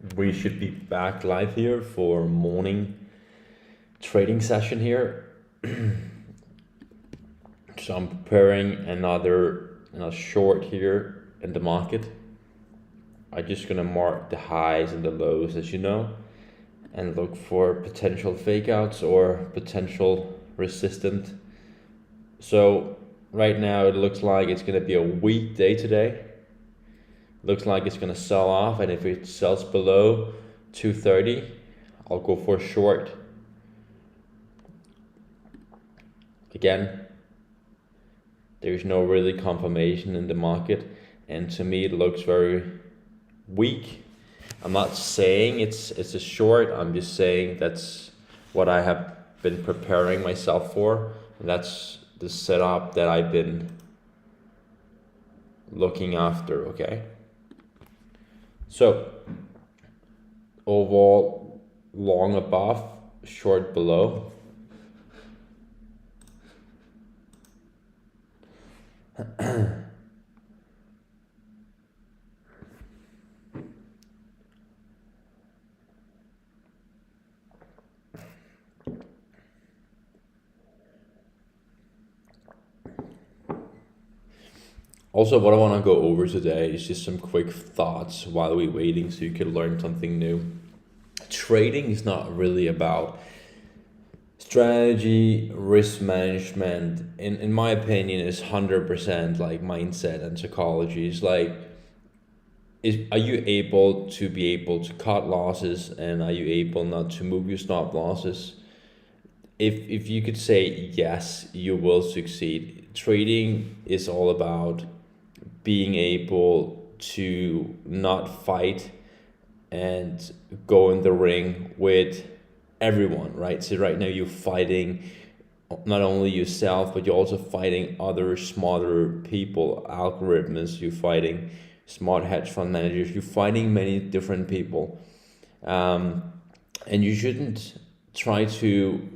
We should be back live here for morning trading session here. So I'm preparing another short here in the market. I'm just gonna mark the highs and the lows, as you know, and look for potential fake outs or potential resistant. So right now it looks like it's gonna be a weak day today. Looks like it's gonna sell off, and if it sells below 230, I'll go for a short. Again, there's no really confirmation in the market, and to me it looks very weak. I'm not saying it's a short, I'm just saying that's what I have been preparing myself for, and that's the setup that I've been looking after, okay? So overall, long above, short below. Also, what I want to go over today is just some quick thoughts while we're waiting so you can learn something new. Trading is not really about strategy, risk management. In my opinion, is 100% like mindset and psychology. It's like, are you able to cut losses, and are you able not to move your stop losses? If you could say yes, you will succeed. Trading is all about being able to not fight and go in the ring with everyone, right? So right now you're fighting not only yourself, but you're also fighting other smarter people, algorithms, you're fighting smart hedge fund managers, you're fighting many different people. And you shouldn't try to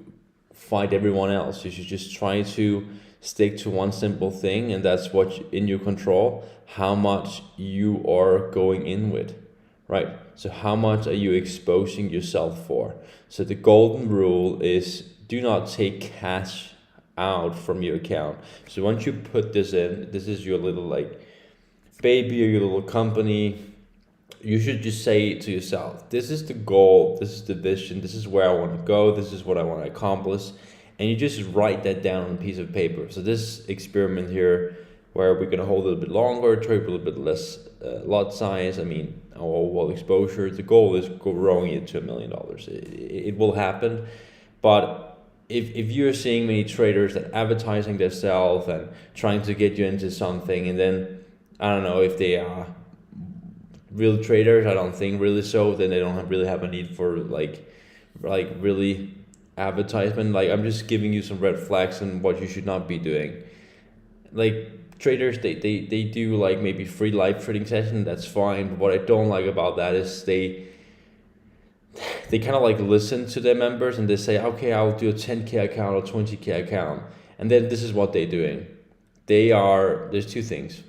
fight everyone else. You should just try to stick to one simple thing, and that's what's in your control, how much you are going in with, right? So how much are you exposing yourself for? So the golden rule is do not take cash out from your account. So once you put this in, this is your little like baby or your little company, you should just say to yourself, this is the goal, this is the vision, this is where I want to go, this is what I want to accomplish, and you just write that down on a piece of paper. So this experiment here, where we're going to hold it a little bit longer, trade a little bit less lot size, our overall exposure, the goal is growing it to $1 million. It will happen, but if you're seeing many traders that advertising themselves and trying to get you into something, and then I don't know if they are real traders, I don't think really so, then they don't really have a need for like really advertisement. Like, I'm just giving you some red flags and what you should not be doing. Like, traders, they do like maybe free live trading session, that's fine, but what I don't like about that is they kind of like listen to their members and they say, okay, I'll do a 10K account or 20K account, and then this is what they're doing. There's two things.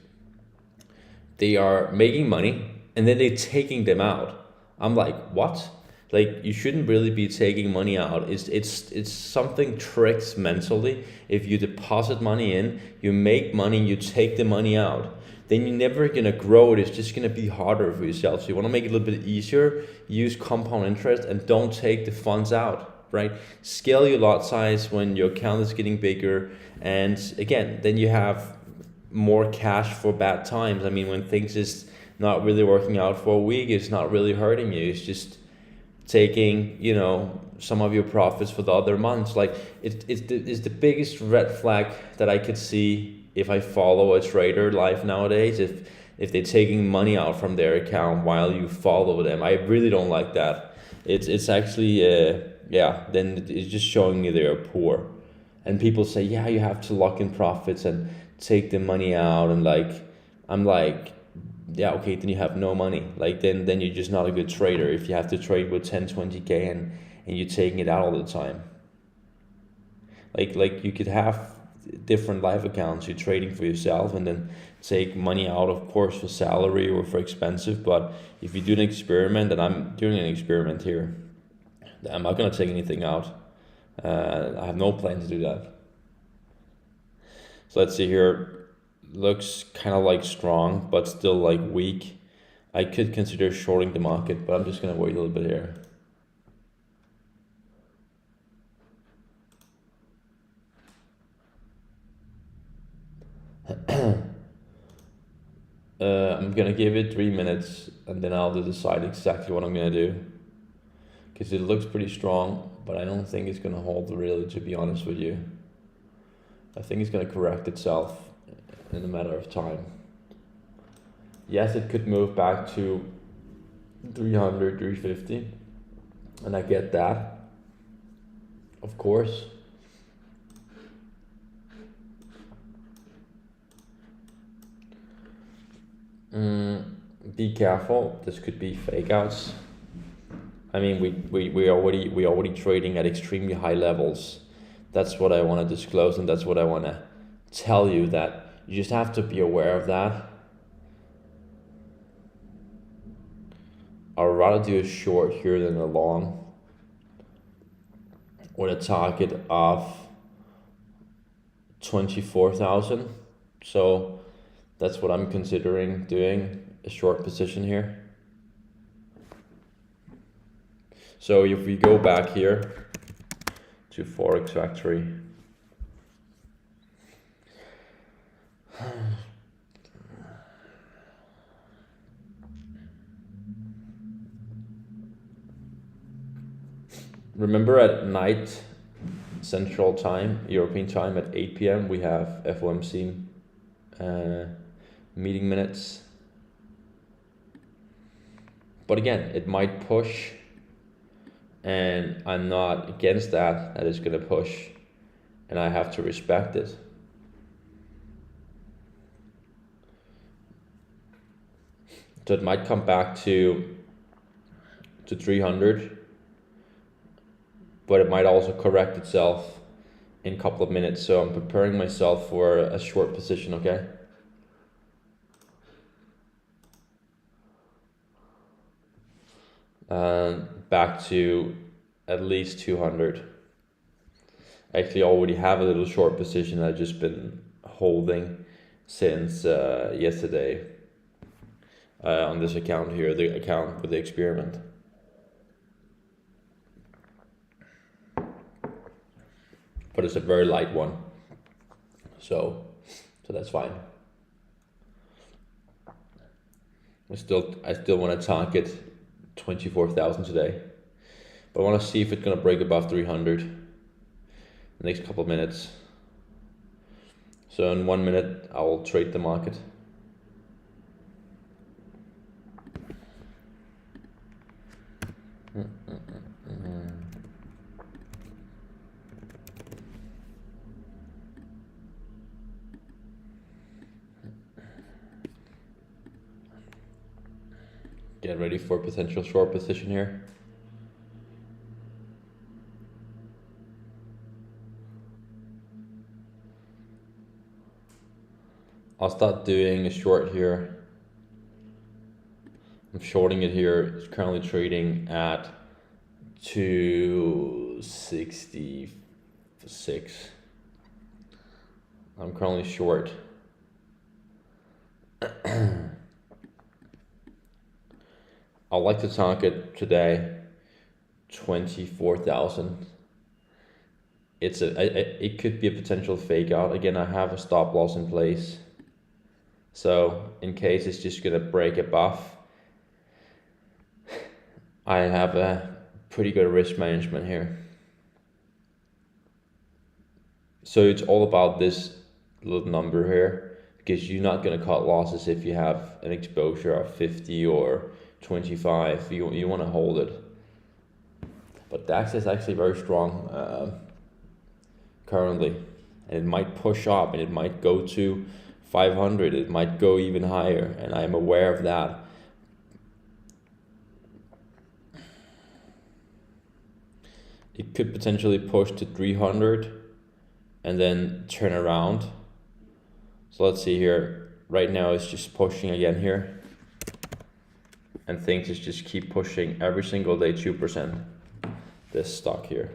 They are making money and then they're taking them out. I'm like, what? Like, you shouldn't really be taking money out. It's something tricks mentally. If you deposit money in, you make money, you take the money out, then you're never gonna grow it. It's just gonna be harder for yourself. So you wanna make it a little bit easier, use compound interest, and don't take the funds out, right? Scale your lot size when your account is getting bigger, and again, then you have more cash for bad times. When things is not really working out for a week, it's not really hurting you. It's just taking, some of your profits for the other months. Like, it's the biggest red flag that I could see if I follow a trader live nowadays. If they're taking money out from their account while you follow them, I really don't like that. It's actually then it's just showing me they're poor. And people say, yeah, you have to lock in profits and take the money out, and I'm like, yeah, okay, then you have no money. Like, then you're just not a good trader if you have to trade with 10, 20K and you're taking it out all the time. Like you could have different live accounts. You're trading for yourself and then take money out, of course, for salary or for expensive. But if you do an experiment, and I'm doing an experiment here, I'm not gonna take anything out. I have no plan to do that. So let's see here. Looks kind of like strong, but still like weak. I could consider shorting the market, but I'm just gonna wait a little bit here. I'm gonna give it 3 minutes and then I'll decide exactly what I'm gonna do. Because it looks pretty strong, but I don't think it's gonna hold really, to be honest with you. I think it's gonna correct itself in a matter of time. Yes, it could move back to 300, 350, and I get that, of course. Be careful. This could be fake outs. I mean, we already trading at extremely high levels. That's what I want to disclose, and that's what I want to tell you, that you just have to be aware of that. I'd rather do a short here than a long, with a target of 24,000. So that's what I'm considering doing, a short position here. So if we go back here to Forex Factory, remember at night, Central Time, European time, at 8 p.m. we have FOMC meeting minutes. But again, it might push, and I'm not against that it's gonna push, and I have to respect it. So it might come back to 300, but it might also correct itself in a couple of minutes. So I'm preparing myself for a short position, okay? Back to at least 200. I actually already have a little short position I've just been holding since yesterday on this account here, the account with the experiment. But it's a very light one, so that's fine. I still want to target 24,000 today, but I want to see if it's gonna break above 300 in the next couple of minutes. So in 1 minute I will trade the market. Get ready for a potential short position here. I'll start doing a short here. I'm shorting it here. It's currently trading at 266. I'm currently short. I'd like to target today 24,000. It could be a potential fake out. Again, I have a stop loss in place. So in case it's just gonna break above, I have a pretty good risk management here. So it's all about this little number here, because you're not gonna cut losses if you have an exposure of 50 or 25. You want to hold it. But DAX is actually very strong currently, and it might push up, and it might go to 500. It might go even higher, and I am aware of that. It could potentially push to 300, and then turn around. So let's see here. Right now it's just pushing again here, and things just keep pushing every single day 2%. This stock here.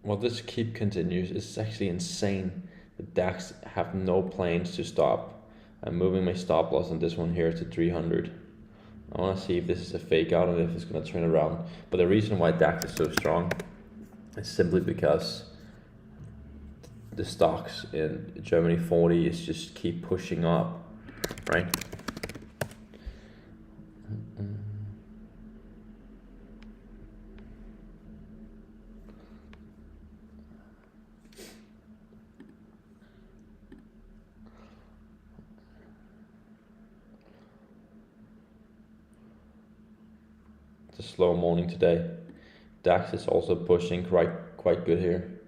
Well, this keep continues. It's actually insane. The DAX have no plans to stop. I'm moving my stop loss on this one here to 300. I want to see if this is a fake out and if it's going to turn around. But the reason why DAX is so strong is simply because the stocks in Germany 40 is just keep pushing up, right? It's a slow morning today. DAX is also pushing quite good here.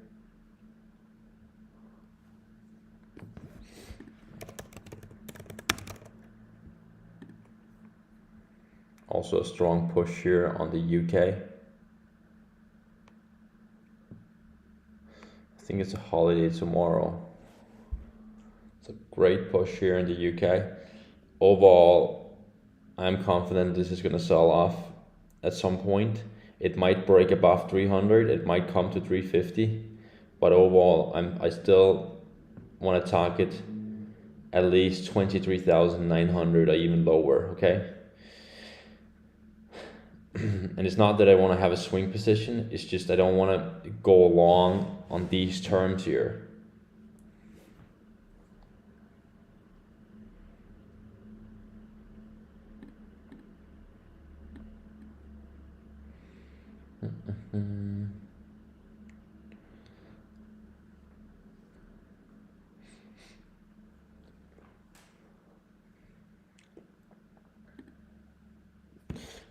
Also a strong push here on the UK. I think it's a holiday tomorrow. It's a great push here in the UK. Overall, I'm confident this is going to sell off at some point. It might break above 300, it might come to 350, but overall I still want to target at least 23,900 or even lower, okay? And it's not that I want to have a swing position, it's just I don't want to go long on these terms here.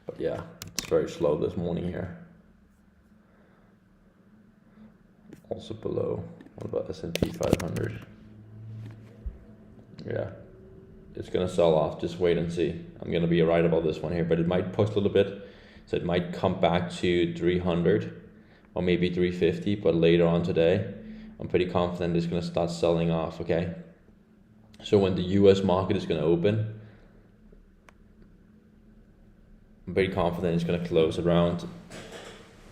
But yeah, it's very slow this morning here. Also below. What about S&P 500? Yeah, it's gonna sell off. Just wait and see. I'm gonna be right about this one here, but it might push a little bit, so it might come back to 300 or maybe 350. But later on today, I'm pretty confident it's gonna start selling off. Okay, so when the U.S. market is gonna open, I'm very confident it's going to close around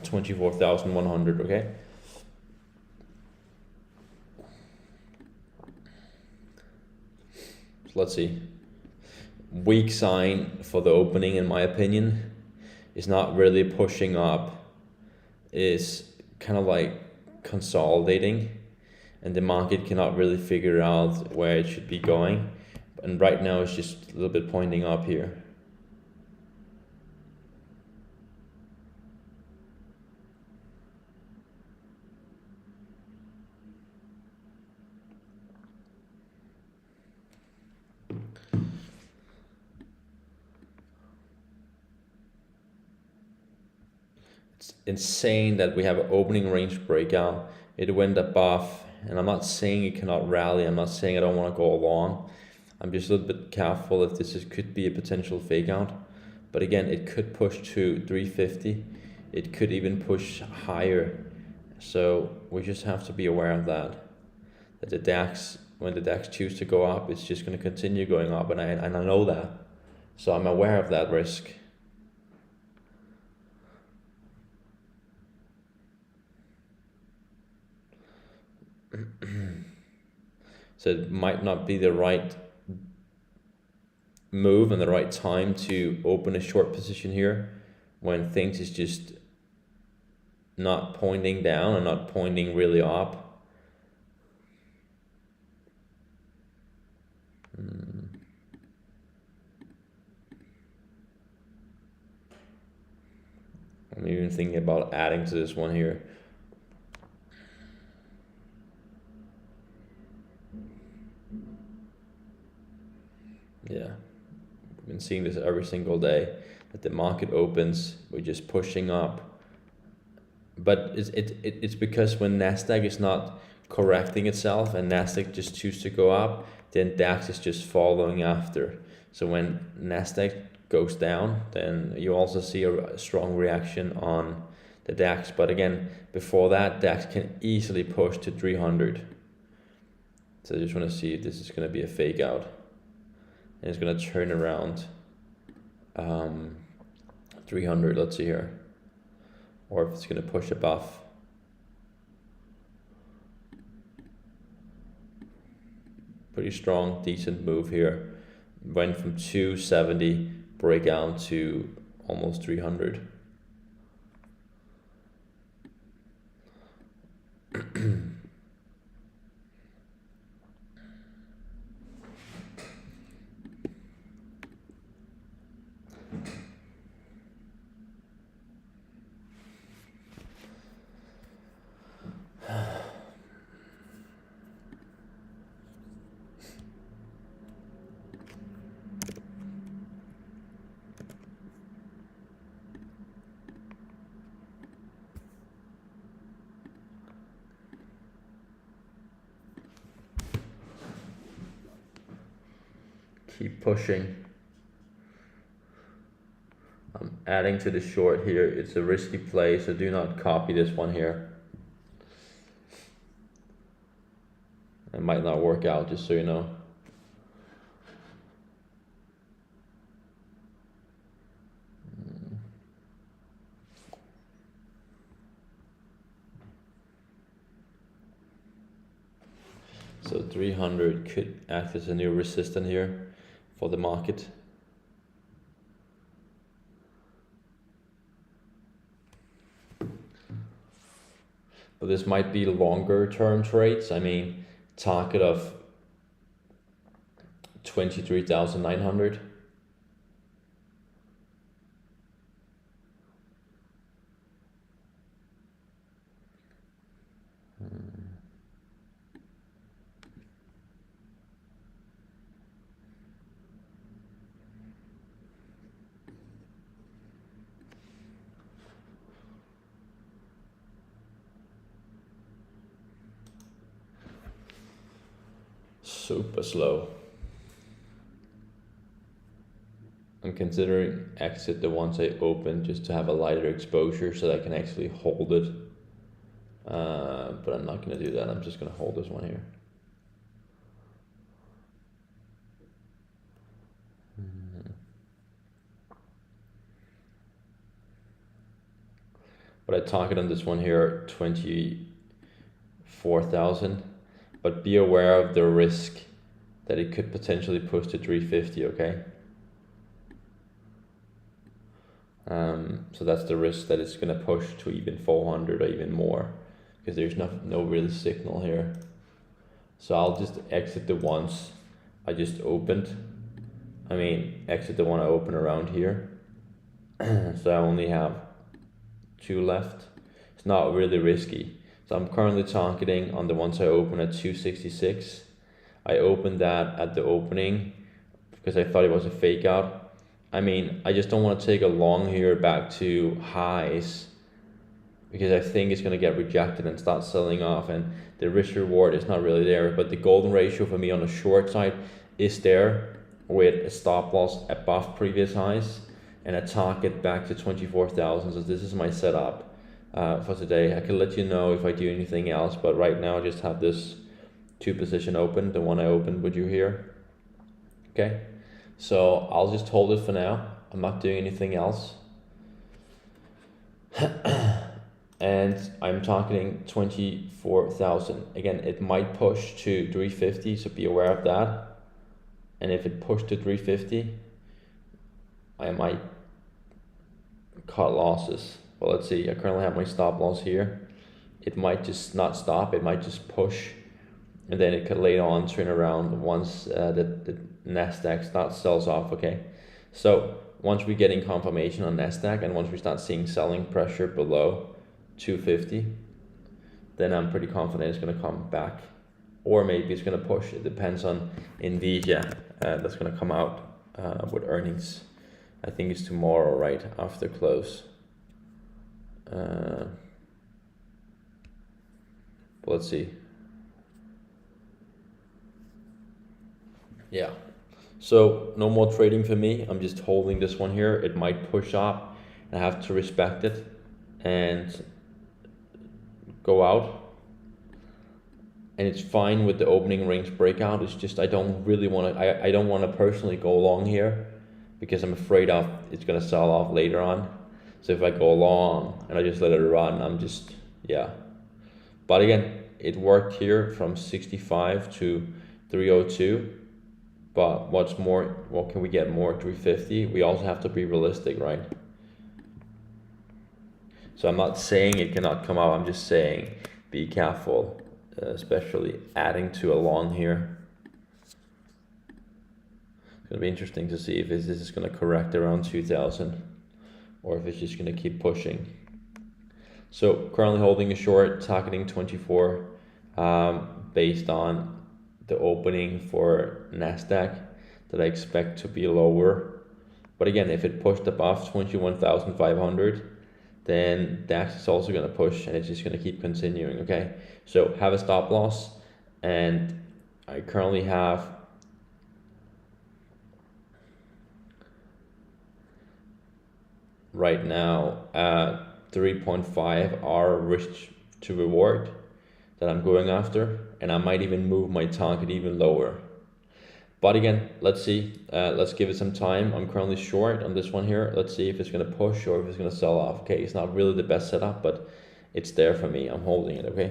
24,100, okay? So let's see. Weak sign for the opening, in my opinion, is not really pushing up. It's kind of like consolidating, and the market cannot really figure out where it should be going. And right now it's just a little bit pointing up here. It's insane that we have an opening range breakout. It went above, and I'm not saying it cannot rally. I'm not saying I don't want to go along. I'm just a little bit careful if could be a potential fake out. But again, it could push to 350. It could even push higher. So we just have to be aware of that. That the DAX, when the DAX chooses to go up, it's just going to continue going up, and I know that. So I'm aware of that risk. So it might not be the right move and the right time to open a short position here when things is just not pointing down and not pointing really up. I'm even thinking about adding to this one here. Yeah, we've been seeing this every single day, that the market opens, we're just pushing up. But it's because when Nasdaq is not correcting itself and Nasdaq just chooses to go up, then DAX is just following after. So when Nasdaq goes down, then you also see a strong reaction on the DAX. But again, before that, DAX can easily push to 300. So I just want to see if this is going to be a fake out. And it's going to turn around 300, let's see here. Or if it's going to push above. Pretty strong, decent move here. Went from 270 breakout to almost 300. Keep pushing. I'm adding to the short here. It's a risky play, so do not copy this one here. It might not work out, just so you know. So 300 could act as a new resistance here for the market. But this might be longer term trades. I mean, target of 23,900. Super slow. I'm considering exit the ones I open just to have a lighter exposure so that I can actually hold it. But I'm not going to do that. I'm just going to hold this one here. But I target on this one here 24,000. But be aware of the risk that it could potentially push to 350, okay? So that's the risk that it's going to push to even 400 or even more, because there's no real signal here. So I'll just exit the ones I just opened. I mean, exit the one I opened around here. So I only have 2 left. It's not really risky. So I'm currently targeting on the ones I opened at 266. I opened that at the opening because I thought it was a fake out. I mean, I just don't want to take a long here back to highs because I think it's going to get rejected and start selling off, and the risk reward is not really there. But the golden ratio for me on the short side is there with a stop loss above previous highs and a target back to 24,000. So this is my setup for today. I can let you know if I do anything else, but right now I just have this 2 position open, the one I opened with you here. Okay, so I'll just hold it for now. I'm not doing anything else. And I'm targeting 24,000. Again, it might push to 350, so be aware of that. And if it pushed to 350, I might cut losses. Well, let's see, I currently have my stop loss here. It might just not stop, it might just push, and then it could later on turn around once the Nasdaq starts sells off, okay? So once we're getting confirmation on Nasdaq and once we start seeing selling pressure below 250, then I'm pretty confident it's going to come back, or maybe it's going to push. It depends on Nvidia that's going to come out with earnings. I think it's tomorrow, right after close. But let's see. Yeah, so no more trading for me. I'm just holding this one here. It might push up, and I have to respect it and go out. And it's fine with the opening range breakout. It's just I don't really want to. I don't want to personally go long here because I'm afraid of it's gonna sell off later on. So if I go long and I just let it run, I'm just, yeah. But again, it worked here from 65 to 302. But what's more, what can we get more? 350. We also have to be realistic, right? So I'm not saying it cannot come out. I'm just saying be careful, especially adding to a long here. It's gonna be interesting to see if this is gonna correct around 2000 or if it's just gonna keep pushing. So currently holding a short, targeting 24, based on the opening for Nasdaq that I expect to be lower. But again, if it pushed above 21,500, then DAX is also going to push and it's just going to keep continuing. Okay, so have a stop loss, and I currently have right now 3.5 R risk to reward that I'm going after, and I might even move my target even lower. But again, let's see, let's give it some time. I'm currently short on this one here. Let's see if it's gonna push or if it's gonna sell off. Okay, it's not really the best setup, but it's there for me. I'm holding it, okay?